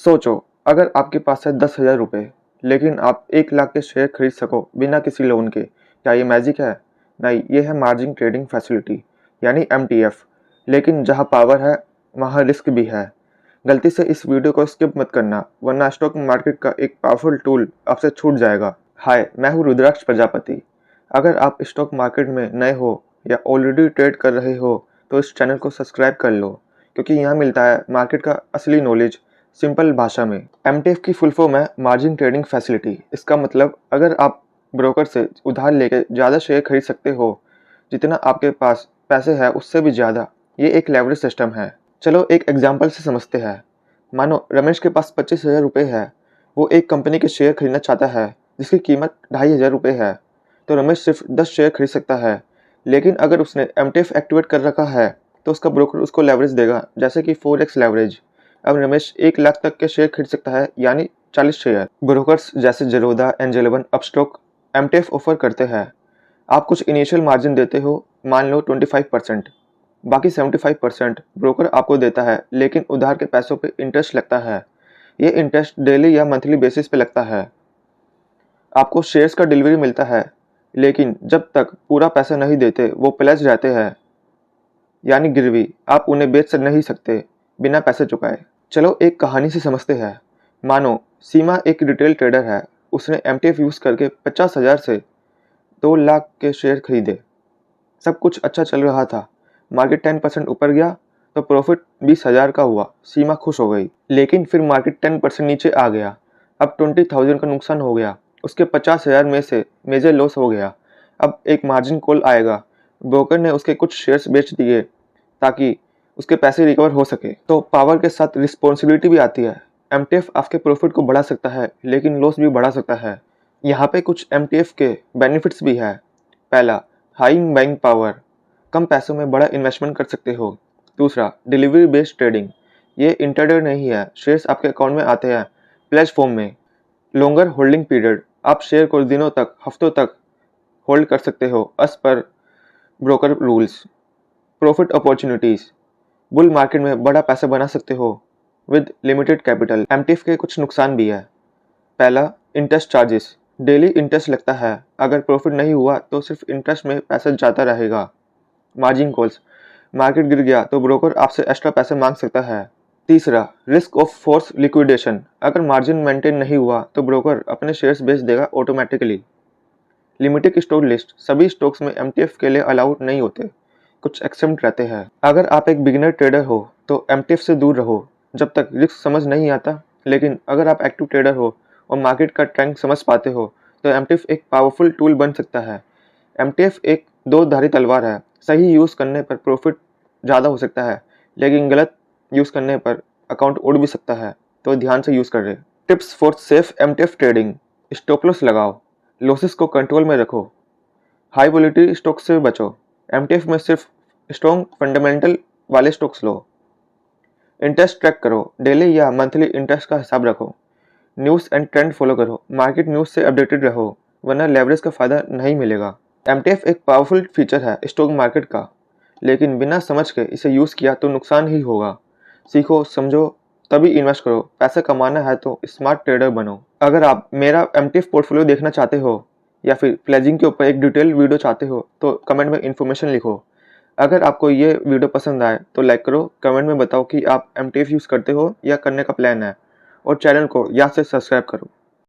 सोचो, अगर आपके पास है 10,000 रुपये, लेकिन आप 1 लाख के शेयर खरीद सको बिना किसी लोन के, क्या ये मैजिक है? नहीं, ये है मार्जिन ट्रेडिंग फैसिलिटी, यानी MTF। लेकिन जहाँ पावर है, वहाँ रिस्क भी है। गलती से इस वीडियो को स्किप मत करना, वरना स्टॉक मार्केट का एक पावरफुल टूल आपसे छूट जाएगा। हाय, मैं हूँ रुद्राक्ष प्रजापति। अगर आप स्टॉक मार्केट में नए हो या ऑलरेडी ट्रेड कर रहे हो, तो इस चैनल को सब्सक्राइब कर लो, क्योंकि यहाँ मिलता है मार्केट का असली नॉलेज सिंपल भाषा में। MTF की फुल फॉर्म है मार्जिन ट्रेडिंग फैसिलिटी। इसका मतलब अगर आप ब्रोकर से उधार लेकर ज़्यादा शेयर खरीद सकते हो, जितना आपके पास पैसे है उससे भी ज़्यादा, ये एक लेवरेज सिस्टम है। चलो एक एग्जांपल से समझते हैं। मानो रमेश के पास 25,000 रुपये है। वो एक कंपनी के शेयर खरीदना चाहता है जिसकी कीमत 2,500 रुपये है। तो रमेश सिर्फ 10 शेयर खरीद सकता है। लेकिन अगर उसने MTF एक्टिवेट कर रखा है तो उसका ब्रोकर उसको लेवरेज देगा, जैसे कि 4x लेवरेज। अब रमेश 1 लाख तक के शेयर खरीद सकता है, यानी 40 शेयर। ब्रोकर्स जैसे Zerodha, angel one, Upstox MTF offer करते हैं। आप कुछ इनिशियल मार्जिन देते हो, मान लो 25%। बाकी 75% ब्रोकर आपको देता है, लेकिन उधार के पैसों पे इंटरेस्ट लगता है। ये इंटरेस्ट डेली या मंथली बेसिस पे लगता है। आपको शेयर्स का डिलीवरी मिलता है, लेकिन जब तक पूरा पैसा नहीं देते वो प्लेज रहते हैं, यानी गिरवी। आप उन्हें बेच नहीं सकते बिना पैसे चुकाए। चलो एक कहानी से समझते हैं। मानो सीमा एक रिटेल ट्रेडर है। उसने MTF यूज़ करके 50,000 से 2 लाख के शेयर खरीदे। सब कुछ अच्छा चल रहा था। मार्केट 10% ऊपर गया तो प्रॉफिट 20,000 का हुआ। सीमा खुश हो गई। लेकिन फिर मार्केट 10% नीचे आ गया। अब 20,000 का नुकसान हो गया। उसके 50,000 में से मेजर लॉस हो गया। अब एक मार्जिन कॉल आएगा। ब्रोकर ने उसके कुछ शेयर्स बेच दिए ताकि उसके पैसे रिकवर हो सके। तो पावर के साथ रिस्पॉन्सिबिलिटी भी आती है। MTF आपके प्रॉफिट को बढ़ा सकता है, लेकिन लॉस भी बढ़ा सकता है। यहाँ पे कुछ MTF के बेनिफिट्स भी है। पहला, हाई बाइंग पावर, कम पैसों में बड़ा इन्वेस्टमेंट कर सकते हो। दूसरा, डिलीवरी बेस्ड ट्रेडिंग, ये इंटरडे नहीं है, शेयर्स आपके अकाउंट में आते हैं प्लेज फॉर्म में। लॉन्गर होल्डिंग पीरियड, आप शेयर को दिनों तक, हफ्तों तक होल्ड कर सकते हो as per broker rules. Profit opportunities, bull market में बड़ा पैसा बना सकते हो विद लिमिटेड कैपिटल। MTF के कुछ नुकसान भी है। पहला, इंटरेस्ट चार्जेस, डेली इंटरेस्ट लगता है। अगर प्रॉफिट नहीं हुआ तो सिर्फ इंटरेस्ट में पैसा जाता रहेगा। मार्जिन कॉल्स, मार्केट गिर गया तो ब्रोकर आपसे एक्स्ट्रा पैसे मांग सकता है। तीसरा, रिस्क ऑफ फोर्स लिक्विडेशन, अगर मार्जिन मेंटेन नहीं हुआ तो ब्रोकर अपने शेयर्स बेच देगा ऑटोमेटिकली। लिमिटेड स्टॉक लिस्ट, सभी स्टॉक्स में MTF के लिए अलाउड नहीं होते, कुछ एक्सेप्ट रहते हैं। अगर आप एक बिगिनर ट्रेडर हो तो MTF से दूर रहो जब तक रिस्क समझ नहीं आता। लेकिन अगर आप एक्टिव ट्रेडर हो और मार्केट का ट्रेंड समझ पाते हो तो MTF एक पावरफुल टूल बन सकता है। MTF एक दो धारी तलवार है। सही यूज़ करने पर प्रॉफिट ज़्यादा हो सकता है, लेकिन गलत यूज़ करने पर अकाउंट उड़ भी सकता है। तो ध्यान से यूज़ करें। Tips for safe MTF trading, stop loss लगाओ, लॉसेस को कंट्रोल में रखो, हाई वोलेटिलिटी स्टॉक से बचो। MTF में सिर्फ स्ट्रॉन्ग फंडामेंटल वाले स्टॉक्स लो। इंटरेस्ट ट्रैक करो, डेली या मंथली इंटरेस्ट का हिसाब रखो। न्यूज़ एंड ट्रेंड फॉलो करो, मार्केट न्यूज़ से अपडेटेड रहो, वरना लेवरेज का फ़ायदा नहीं मिलेगा। MTF एक पावरफुल फीचर है स्टॉक मार्केट का, लेकिन बिना समझ के इसे यूज़ किया तो नुकसान ही होगा। सीखो, समझो, तभी इन्वेस्ट करो। पैसा कमाना है तो स्मार्ट ट्रेडर बनो। अगर आप मेरा MTF पोर्टफोलियो देखना चाहते हो या फिर प्लेजिंग के ऊपर एक डिटेल वीडियो चाहते हो तो कमेंट में इन्फॉर्मेशन लिखो। अगर आपको ये वीडियो पसंद आए तो लाइक करो, कमेंट में बताओ कि आप MTF यूज़ करते हो या करने का प्लान है, और चैनल को याद से सब्सक्राइब करो।